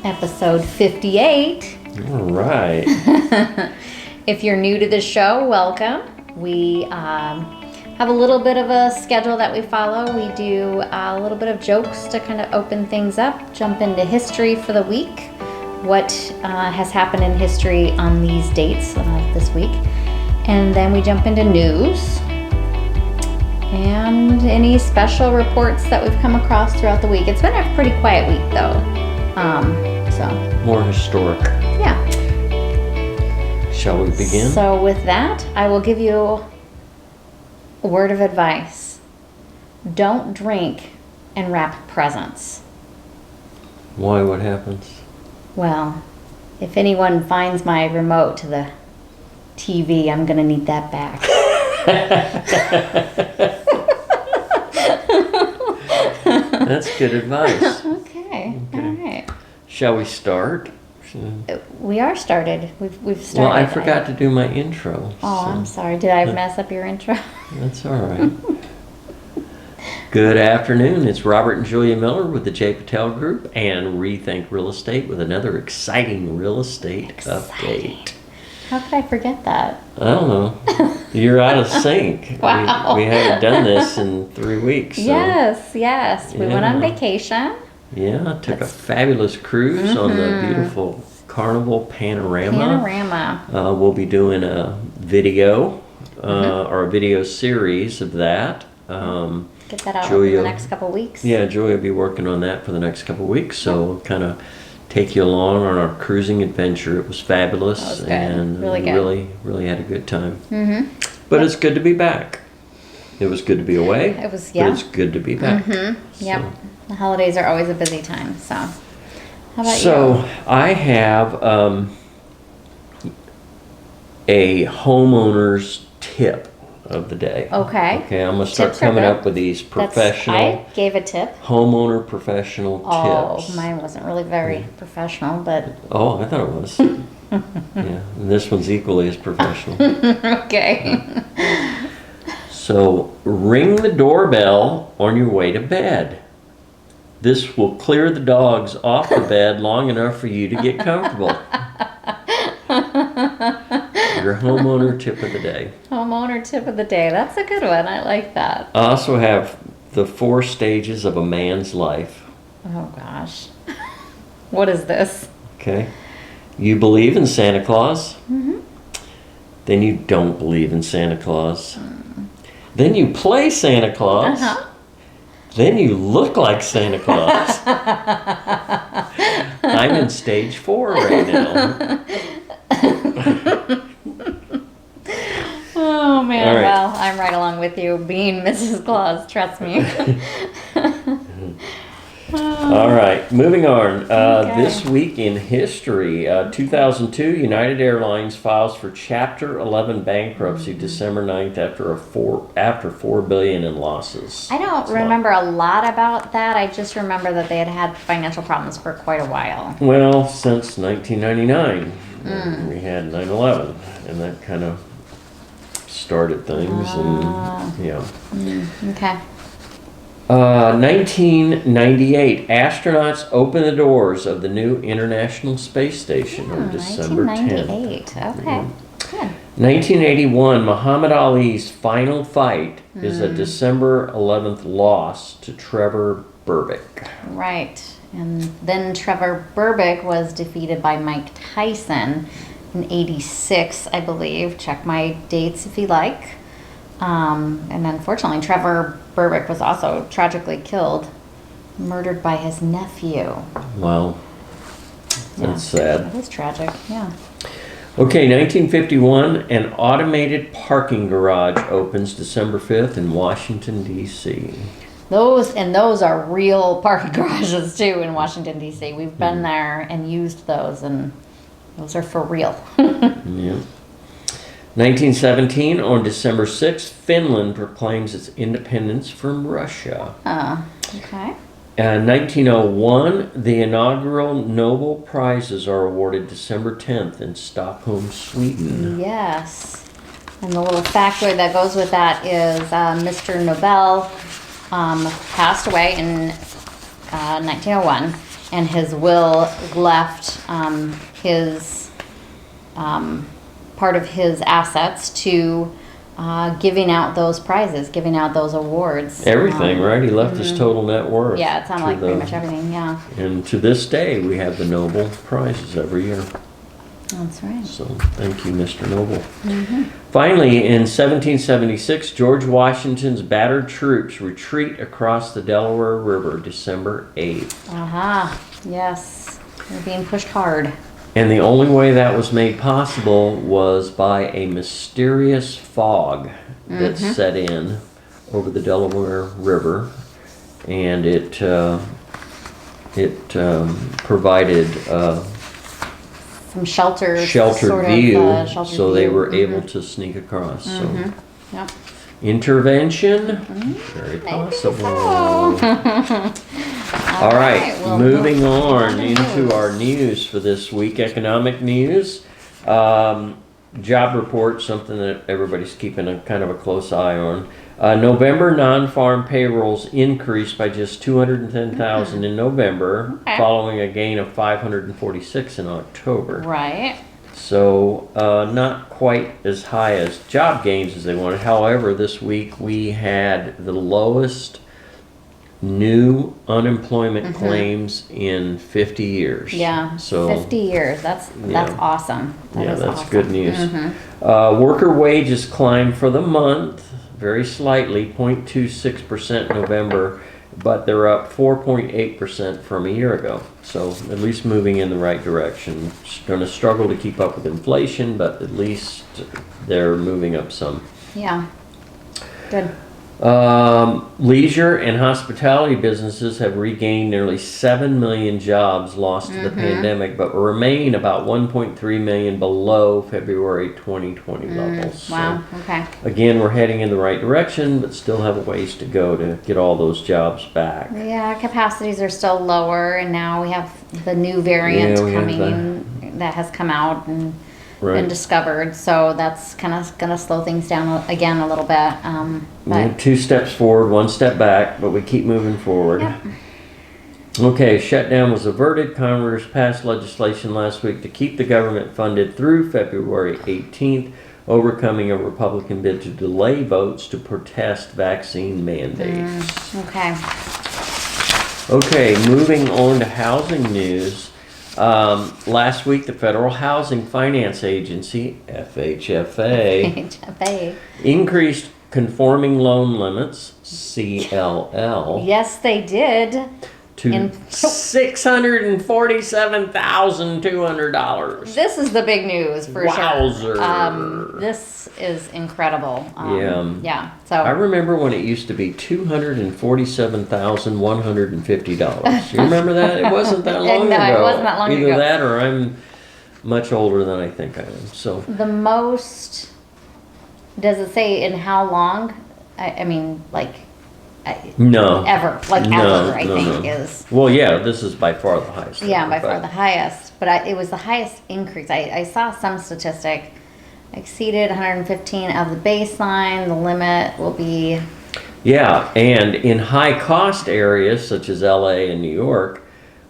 episode 58. All right. If you're new to the show, welcome. We have a little bit of a schedule that we follow. We do a little bit of jokes to kind of open things up, jump into history for the week, what has happened in history on these dates this week, and then we jump into news and any special reports that we've come across throughout the week. It's been a pretty quiet week though. More historic. Yeah. Shall we begin? So with that, I will give you a word of advice. Don't drink and wrap presents. Why? What happens? Well, if anyone finds my remote to the TV, I'm going to need that back. That's good advice. Okay. All right. Shall we start? We are started. We've started. Well, I forgot to do my intro. Oh, so I'm sorry. Did I mess up your intro? That's all right. Good afternoon. It's Robert and Julia Miller with the J. Patel Group and Rethink Real Estate with another exciting real estate update. How could I forget that? I don't know. You're out of sync. Wow. We haven't done this in 3 weeks. So. Yes. We went on vacation. Yeah, took a fabulous cruise on the beautiful Carnival Panorama. We'll be doing a video or a video series of that. Get that out in the next couple of weeks. Yeah, Julia will be working on that for the next couple of weeks. So we'll kind of take you along on our cruising adventure. It was fabulous. That was good. And really good. Really had a good time. But it's good to be back. It was good to be away. It was, But it's good to be back. Yep. The holidays are always a busy time. So, how about you? So I have a homeowner's tip of the day. Okay. Okay, I'm going to start coming up with these professional. I gave a tip. Homeowner professional tips. Oh, mine wasn't really very professional, but. Oh, I thought it was. Yeah, and this one's equally as professional. Okay. So, ring the doorbell on your way to bed. This will clear the dogs off the bed long enough for you to get comfortable. Your homeowner tip of the day. Homeowner tip of the day. That's a good one. I like that. I also have the 4 stages of a man's life. Oh, gosh. What is this? Okay. You believe in Santa Claus. Then you don't believe in Santa Claus. Then you play Santa Claus. Then you look like Santa Claus. I'm in stage 4 right now. Oh, man. All right. Well, I'm right along with you. Being Mrs. Claus, trust me. All right, moving on. Okay. This week in history, 2002, United Airlines files for Chapter 11 bankruptcy December 9th after $4 billion in losses. I don't remember a lot about that. I just remember that they had financial problems for quite a while. Well, since 1999, we had 9/11, and that kind of started things, and yeah. Okay. 1998, astronauts open the doors of the new International Space Station on December 10th. 1998. Okay. Good. 1981, Muhammad Ali's final fight is a December 11th loss to Trevor Berbick. Right. And then Trevor Berbick was defeated by Mike Tyson in 86, I believe. Check my dates if you like. And unfortunately, Trevor Berbick was also tragically killed, murdered by his nephew. Wow. That's sad. It is tragic, yeah. Okay, 1951, an automated parking garage opens December 5th in Washington, D.C. Those are real parking garages, too, in Washington, D.C. We've been there and used those, and those are for real. Yeah. 1917, on December 6th, Finland proclaims its independence from Russia. Okay. 1901, the inaugural Nobel Prizes are awarded December 10th in Stockholm, Sweden. Yes. And the little factoid that goes with that is Mr. Nobel passed away in 1901, and his will left his part of his assets to giving out those prizes, giving out those awards. Everything, right? He left his total net worth. Yeah, it sounded to like pretty much everything, yeah. And to this day, we have the Nobel Prizes every year. That's right. So thank you, Mr. Noble. Finally, in 1776, George Washington's battered troops retreat across the Delaware River, December 8th. Aha, yes. They're being pushed hard. And the only way that was made possible was by a mysterious fog that set in over the Delaware River, and it provided Some sheltered view, sheltered so they view. were able to sneak across. So Yep. intervention, very possible. All right, well, moving on news. into our news for this week. Economic news, job report, something that everybody's keeping a kind of a close eye on. November non-farm payrolls increased by just 210,000 in November, following a gain of 546 in October. Right. So not quite as high as job gains as they wanted. However, this week we had the lowest new unemployment claims in 50 years. Yeah. So 50 years. That's awesome. that's awesome. good news. Worker wages climbed for the month very slightly, 0.26% November, but they're up 4.8% from a year ago. So at least moving in the right direction. Going to struggle to keep up with inflation, but at least they're moving up some. Yeah. Good. Leisure and hospitality businesses have regained nearly 7 million jobs lost to the pandemic, but remain about 1.3 million below February 2020 levels. Wow. So, Okay. again, we're heading in the right direction, but still have a ways to go to get all those jobs back. Yeah, capacities are still lower, and now we have the new variant we have coming that has come out and Right. been discovered. So that's kind of going to slow things down again a little bit. But 2 steps forward, 1 step back, but we keep moving forward. Yep. Okay, shutdown was averted. Congress passed legislation last week to keep the government funded through February 18th, overcoming a Republican bid to delay votes to protest vaccine mandates. okay. Okay, moving on to housing news. Last week, the Federal Housing Finance Agency, FHFA, HFA. increased conforming loan limits, CLL, Yes, they did. to $647,200. This is the big news for Wowzer. sure. This is incredible. Yeah. So I remember when it used to be $247,150. You remember that? It wasn't that long No, ago. it wasn't that long Either ago. that or I'm much older than I think I am. So the most, does it say in how long? I mean, like, no. ever, like No, ever, I no, think no. is. Well, yeah, this is by far the highest. Yeah, ever, by far but- the highest. But it was the highest increase. I saw some statistic. Exceeded 115 of the baseline. The limit will be. Yeah, and in high cost areas such as LA and New York,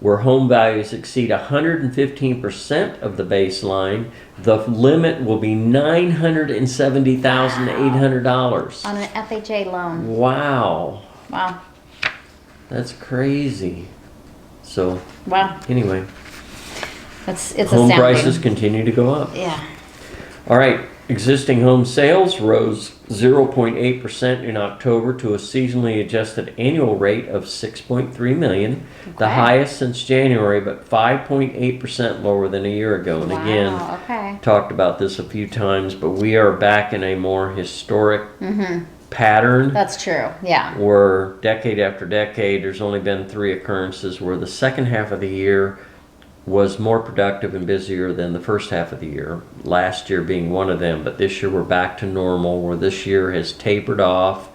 where home values exceed 115% of the baseline, the limit will be $970,800. On an FHA loan. Wow, Wow. that's crazy. So Wow. anyway, It's home astounding. prices continue to go up. Yeah. All right, existing home sales rose 0.8% in October to a seasonally adjusted annual rate of 6.3 million, the Okay. highest since January, but 5.8% lower than a year ago. And again, Wow. Okay. talked about this a few times, but we are back in a more historic pattern That's true. Yeah. where decade after decade, there's only been 3 occurrences where the second half of the year was more productive and busier than the first half of the year, last year being one of them. But this year we're back to normal, where this year has tapered off.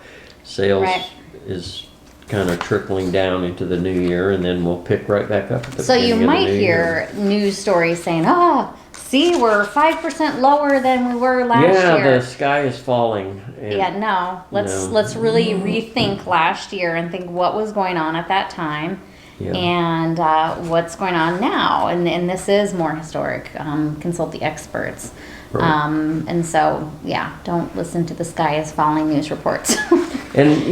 Sales Right. is kind of trickling down into the new year, and then we'll pick right back up at the So you beginning of the might new hear news stories saying, "Oh, see, we're 5% lower than we were last Yeah, year." the sky is falling. And Yeah, no. Let's No. let's really rethink last year and think what was going on at that time, Yeah. and what's going on now. And this is more historic. Consult the experts. Right. And so, yeah, don't listen to the sky is falling news reports. And,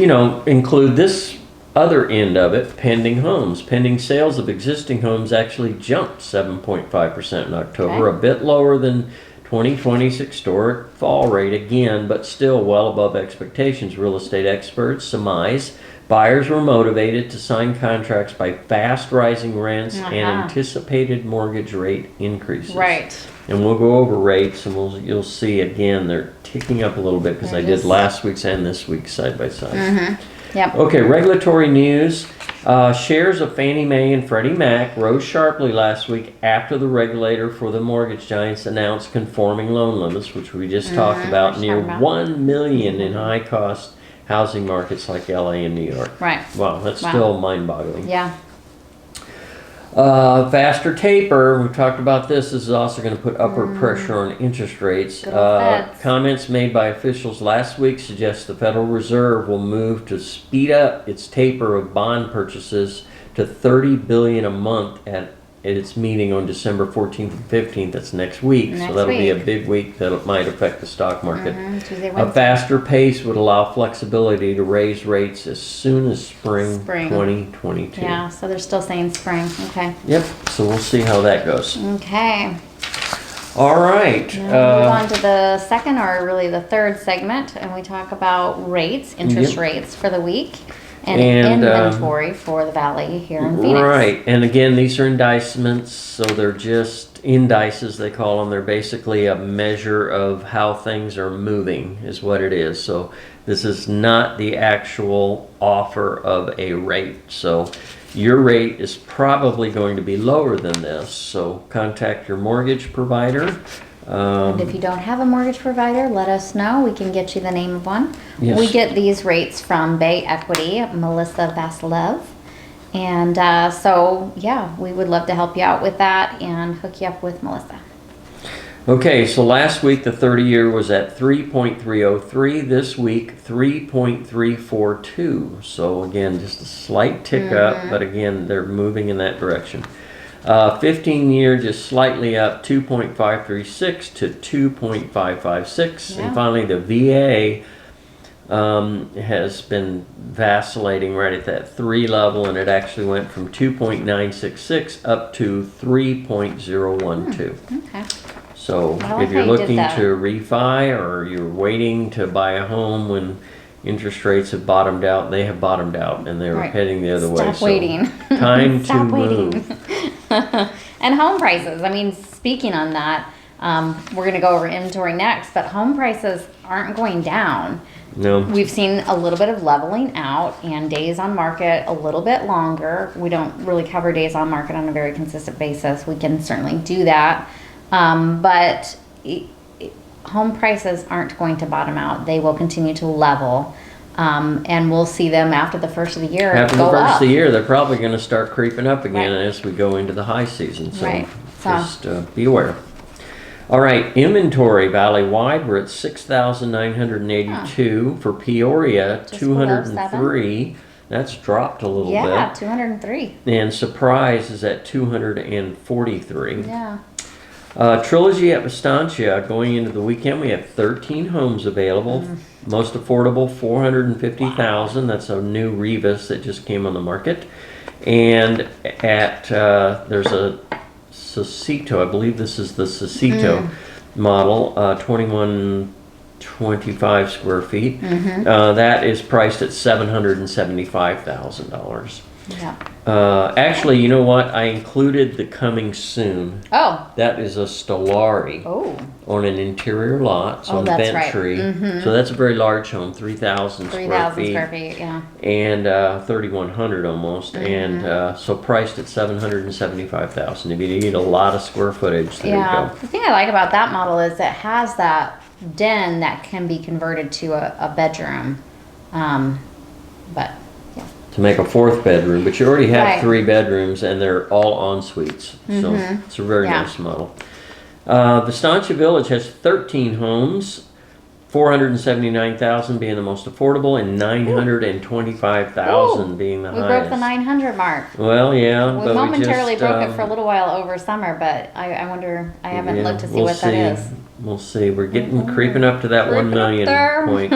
include this other end of it, pending homes. Pending sales of existing homes actually jumped 7.5% in October, Okay. a bit lower than 2020's historic fall rate again, but still well above expectations. Real estate experts surmise buyers were motivated to sign contracts by fast rising rents and anticipated mortgage rate increases. Right. And we'll go over rates, and you'll see again they're ticking up a little bit because I did last week's and this week's side by side. Yep. Okay, regulatory news. Shares of Fannie Mae and Freddie Mac rose sharply last week after the regulator for the mortgage giants announced conforming loan limits, which we just talked about, near 1 million in high-cost housing markets like LA and New York. Right. Wow, that's still mind-boggling. Yeah. Faster taper, we talked about this is also going to put upward pressure on interest rates. Good old Feds. Comments made by officials last week suggest the Federal Reserve will move to speed up its taper of bond purchases to $30 billion a month at its meeting on December 14th and 15th. That's next week. So that'll be a big week that might affect the stock market. Tuesday, A Wednesday. faster pace would allow flexibility to raise rates as soon as spring. 2022. Yeah, so they're still saying spring. Okay. Yep, so we'll see how that goes. Okay. All right. Now we'll move on to the second, or really the third segment, and we talk about rates, interest rates for the week, and inventory for the valley here in Phoenix. Right, and again, these are indictments, so they're just indices, they call them. They're basically a measure of how things are moving, is what it is. So this is not the actual offer of a rate. So your rate is probably going to be lower than this. So contact your mortgage provider. And if you don't have a mortgage provider, let us know. We can get you the name of one. Yes. We get these rates from Bay Equity, Melissa Vasilev. And so, yeah, we would love to help you out with that and hook you up with Melissa. Okay, so last week the 30-year was at 3.303. This week, 3.342. So again, just a slight tick up, but again, they're moving in that direction. 15-year just slightly up, 2.536 to 2.556. Yeah. And finally, the VA has been vacillating right at that 3 level, and it actually went from 2.966 up to 3.012. Okay. So I like if you're how you did looking that. to refi, or you're waiting to buy a home when interest rates have bottomed out, they have bottomed out, and they're Right. heading the other way. Stop So waiting. time to Stop waiting. move. And home prices. I mean, speaking on that, we're going to go over inventory next, but home prices aren't going down. No. We've seen a little bit of leveling out and days on market a little bit longer. We don't really cover days on market on a very consistent basis. We can certainly do that. But home prices aren't going to bottom out. They will continue to level. And we'll see them after the first of the year After go the first up. of the year, they're probably going to start creeping up again Right. as we go into the high season. So Right. So- just be aware. All right, inventory valley-wide, we're at 6,982. For Peoria, Just below 203. That's dropped a little Yeah, bit. 203. And Surprise is at 243. Yeah. Trilogy at Estancia, going into the weekend, we have 13 homes available. Most affordable, $450,000. That's a new Rivas that just came on the market. And at there's a Sosito, I believe this is the Sosito model, 2125 square feet. That is priced at $775,000. Yeah. Actually, you know what? I included the coming soon. Oh. That is a Stellari Oh. on an interior lot, so Oh, on that's right. Bentry. So that's a very large home, 3,000 square 3,000 feet. square feet, yeah. And 3,100 almost, and so priced at $775,000. If you need a lot of square footage, there Yeah. you go. The thing I like about that model is it has that den that can be converted to a bedroom. But yeah. To make a 4th bedroom, but you already have Right. 3 bedrooms, and they're all en suites. So it's a very Yeah. nice model. Estancia Village has 13 homes. 479,000 being the most affordable, and 925,000 being the We highest. broke the 900 mark. Well, yeah, We but momentarily we just, broke it for a little while over summer, but I wonder, I haven't looked to see we'll what that is. We'll see. We're getting creeping up to that 1 million point.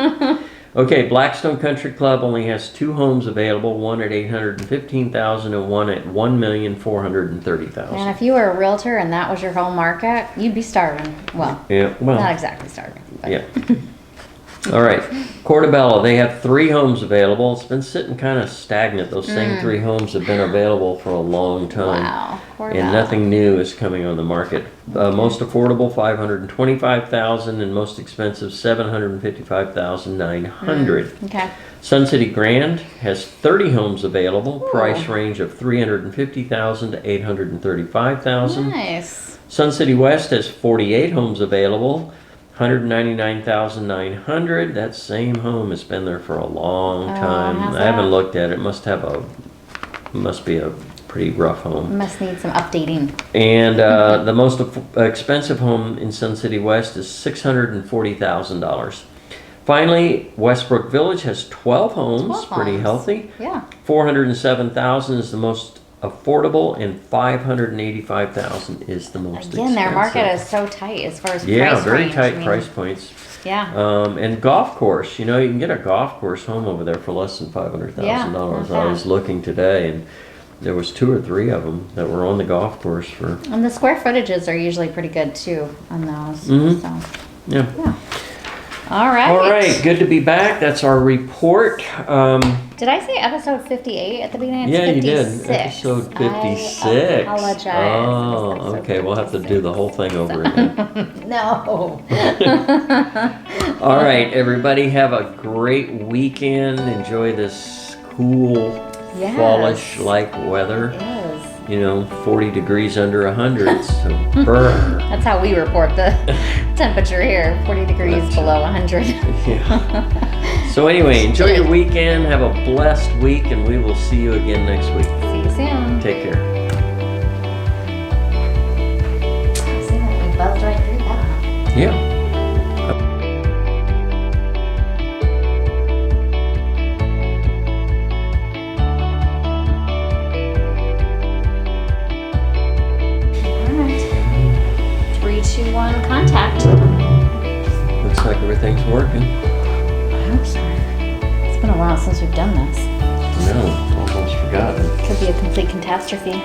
Okay, Blackstone Country Club only has 2 homes available, one at 815,000 and one at 1,430,000. And if you were a realtor and that was your whole market, you'd be starving. Well, Yeah, well, not exactly starving. But. yeah. All right, Portobello, they have 3 homes available. It's been sitting kind of stagnant. Those same 3 homes have been available for a long time. Wow. And nothing new is coming on the market. Most affordable, 525,000, and most expensive, 755,900. Okay. Sun City Grand has 30 homes available. Price range of 350,000 to 835,000. Nice. Sun City West has 48 homes available. 199,900. That same home has been there for a long time. has I haven't it? looked at it. Must be a pretty rough home. Must need some updating. And the most expensive home in Sun City West is $640,000. Finally, Westbrook Village has 12 homes, pretty healthy. Yeah. 407,000 is the most affordable, and 585,000 is the most expensive. Again, their market is so tight as far as Yeah, price very range. tight price points. Yeah. And golf course, you can get a golf course home over there for less than $500,000. Yeah, I was looking today, and there was 2 or 3 of them that were on the golf course for. And the square footages are usually pretty good too on those. Mhm. So, Yeah. all right. All right, good to be back. That's our report. Did I say episode 58 at the beginning? It's Yeah, you did. 56. Episode 56. I apologize. Oh, Episode okay. We'll have to 56. do the whole thing over again. No. All right, everybody, have a great weekend. Enjoy this cool, Yes. fallish-like weather. Yes. 40 degrees under 100, so burn. That's how we report the temperature here. 40 degrees below 100. Yeah. So anyway, enjoy your weekend. Have a blessed week, and we will see you again next week. See you soon. Take care. See that? We buzzed right through that. Yeah. All right. 3, 2, 1, contact. Looks like everything's working. I hope so. It's been a while since we've done this. No, almost forgotten. Could be a complete catastrophe.